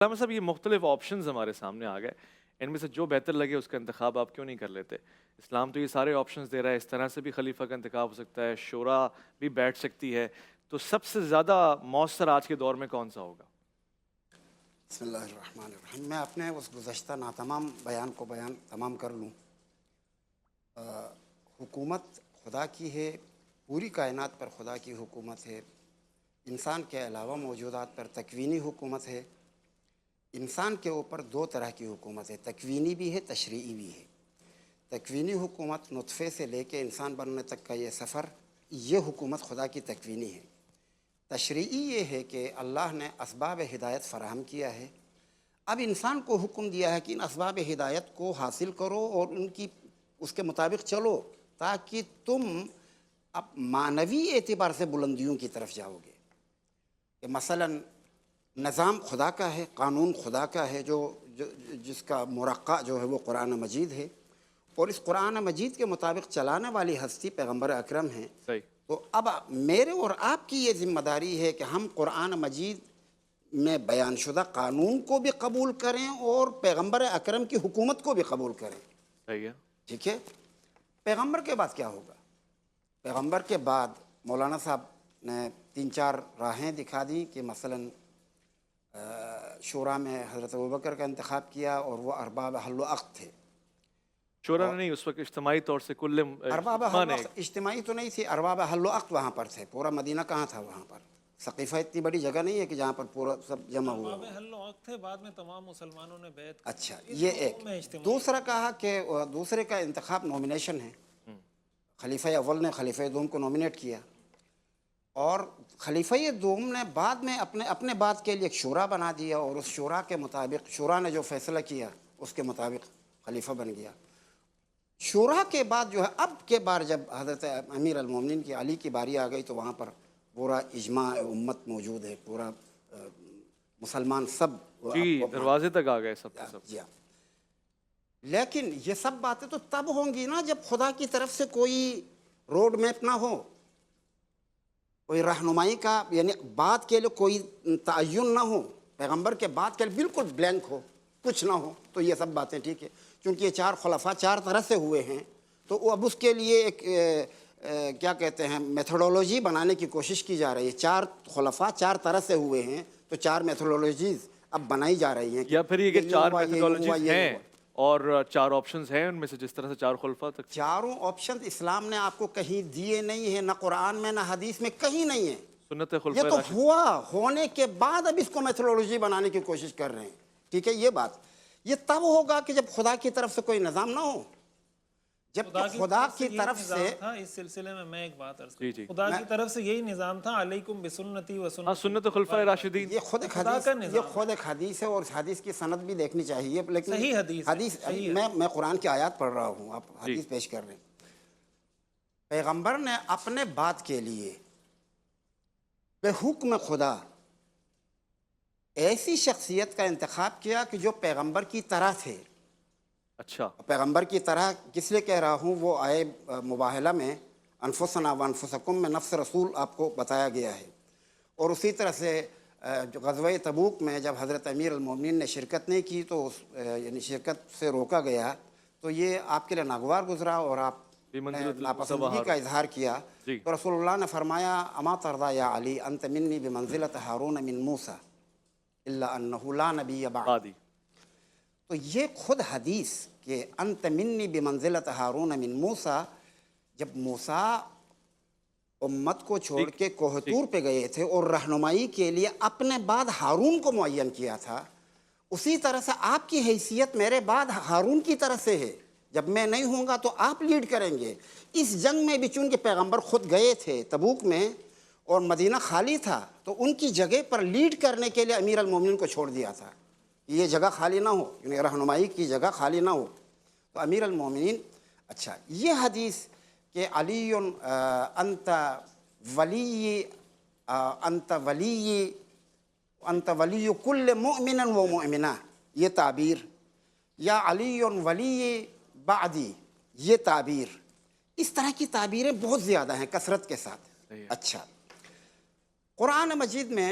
علامہ صاحب یہ مختلف آپشنز ہمارے سامنے آ گئے، ان میں سے جو بہتر لگے اس کا انتخاب آپ کیوں نہیں کر لیتے؟ اسلام تو یہ سارے آپشنز دے رہا ہے، اس طرح سے بھی خلیفہ کا انتخاب ہو سکتا ہے، شورا بھی بیٹھ سکتی ہے، تو سب سے زیادہ مؤثر آج کے دور میں کون سا ہوگا؟ بسم اللہ الرحمن الرحیم۔ میں اپنے اس گزشتہ ناتمام بیان کو تمام کر لوں۔ حکومت خدا کی ہے، پوری کائنات پر خدا کی حکومت ہے، انسان کے علاوہ موجودات پر تکوینی حکومت ہے۔ انسان کے اوپر دو طرح کی حکومت ہے، تکوینی بھی ہے، تشریعی بھی ہے۔ تکوینی حکومت نطفے سے لے کے انسان بننے تک کا یہ سفر، یہ حکومت خدا کی تکوینی ہے۔ تشریعی یہ ہے کہ اللہ نے اسباب ہدایت فراہم کیا ہے، اب انسان کو حکم دیا ہے کہ ان اسباب ہدایت کو حاصل کرو اور اس کے مطابق چلو، تاکہ تم اب معنوی اعتبار سے بلندیوں کی طرف جاؤ گے۔ کہ مثلا نظام خدا کا ہے، قانون خدا کا ہے، جس کا مرقع جو ہے وہ قرآن مجید ہے، اور اس قرآن مجید کے مطابق چلانے والی ہستی پیغمبر اکرم ہیں۔ صحیح۔ تو اب میرے اور آپ کی یہ ذمہ داری ہے کہ ہم قرآن مجید میں بیان شدہ قانون کو بھی قبول کریں اور پیغمبر اکرم کی حکومت کو بھی قبول کریں۔ صحیح ہے۔ ٹھیک ہے۔ پیغمبر کے بعد کیا ہوگا؟ پیغمبر کے بعد مولانا صاحب نے 3-4 راہیں دکھا دی کہ مثلا شورا میں حضرت ابوبکر کا انتخاب کیا اور وہ ارباب حل و عقد تھے۔ شورا نے نہیں، اس وقت اجتماعی طور سے کل ارباب حل و عقد اجتماعی تو نہیں تھی، ارباب حل و عقد وہاں پر تھے۔ پورا مدینہ کہاں تھا وہاں پر؟ ثقیفہ اتنی بڑی جگہ نہیں ہے کہ جہاں پر پورا سب جمع ہوا۔ ارباب حل و عقد تھے، بعد میں تمام مسلمانوں نے بیعت کی۔ اچھا، یہ ایک۔ دوسرا کہا کہ دوسرے کا انتخاب نومینیشن ہے، خلیفہ اول نے خلیفہ دوم کو نومینیٹ کیا، اور خلیفہ دوم نے بعد میں اپنے بعد کے لیے ایک شورا بنا دیا، اور اس شورا کے مطابق، شورا نے جو فیصلہ کیا اس کے مطابق خلیفہ بن گیا۔ شورا کے بعد جو ہے اب کے بار جب حضرت امیر المومنین کی علی کی باری آ گئی تو وہاں پر پورا اجماع امت موجود ہے، پورا مسلمان سب جی دروازے تک آ گئے سب کے سب۔ جی ہاں۔ لیکن یہ سب باتیں تو تب ہوں گی نا جب خدا کی طرف سے کوئی روڈ میپ نہ ہو، کوئی رہنمائی کا، یعنی بات کے لیے کوئی تعین نہ ہو، پیغمبر کے بات کے لیے بالکل بلینک ہو، کچھ نہ ہو، تو یہ سب باتیں ٹھیک ہے۔ چونکہ یہ 4 خلفاء 4 طرح سے ہوئے ہیں، تو اب اس کے لیے ایک کیا کہتے ہیں میتھڈولوجی بنانے کی کوشش کی جا رہی ہے۔ 4 خلفاء 4 طرح سے ہوئے ہیں، تو 4 میتھڈولوجیز اب بنائی جا رہی ہیں۔ یا پھر یہ کہ 4 میتھڈولوجیز ہیں اور 4 آپشنز ہیں، ان میں سے جس طرح سے 4 خلفاء تک 4 آپشن اسلام نے آپ کو کہیں دیے نہیں ہیں، نہ قرآن میں نہ حدیث میں، کہیں نہیں ہے۔ سنت یہ خلفائے تو راشدین۔ ہوا، ہونے کے بعد اب اس کو میتھڈولوجی بنانے کی کوشش کر رہے ہیں۔ ٹھیک ہے، یہ بات یہ تب ہوگا کہ جب خدا کی طرف سے کوئی نظام نہ ہو، جب خدا کی طرف سے۔ تھا اس سلسلے میں ایک بات عرض جی کروں، خدا کی طرف سے یہی نظام تھا، علیکم بسنتی و ہاں، سنت سنت خلفائے راشدین۔ یہ خود ایک حدیث ہے، اور اس حدیث کی سند بھی دیکھنی چاہیے، لیکن صحیح حدیث میں قرآن کی آیات پڑھ رہا ہوں، آپ حدیث پیش کر رہے ہیں۔ پیغمبر نے اپنے بات کے لیے بے حکم خدا ایسی شخصیت کا انتخاب کیا کہ جو پیغمبر کی طرح تھے۔ اچھا، پیغمبر کی طرح کس لیے کہہ رہا ہوں؟ وہ آئے مباہلہ میں انفسنا و انفسکم میں نفس رسول آپ کو بتایا گیا ہے، اور اسی طرح سے غزوہ تبوک میں جب حضرت امیر المومنین نے شرکت نہیں کی تو یعنی شرکت سے روکا گیا، تو یہ آپ کے لیے ناگوار گزرا اور آپ نے ناپسندگی کا اظہار کیا۔ تو رسول اللہ نے فرمایا اما ترضی یا علی انت منی بمنزلۃ ہارون من موسیٰ الا انہ لا نبی بعدی۔ تو یہ خود حدیث کہ انت منی بمنزلۃ ہارون من موسیٰ، جب موسیٰ امت کو چھوڑ کے کوہ طور پہ گئے تھے اور رہنمائی کے لیے اپنے بعد ہارون کو معین کیا تھا، اسی طرح سے آپ کی حیثیت میرے بعد ہارون کی طرح سے ہے۔ جب میں نہیں ہوں گا تو آپ لیڈ کریں گے۔ اس جنگ میں بھی چونکہ پیغمبر خود گئے تھے تبوک میں اور مدینہ خالی تھا، تو ان کی جگہ پر لیڈ کرنے کے لیے امیر المومنین کو چھوڑ دیا تھا، یہ جگہ خالی نہ ہو، یعنی رہنمائی کی جگہ خالی نہ ہو۔ تو امیر المومنین، اچھا یہ حدیث کہ علی انت ولی انت ولی انت ولی کل مؤمن و مؤمنہ، یہ تعبیر، یا علی ولی بعدی، یہ تعبیر، اس طرح کی تعبیریں بہت زیادہ ہیں کثرت کے ساتھ۔ اچھا، قرآن مجید میں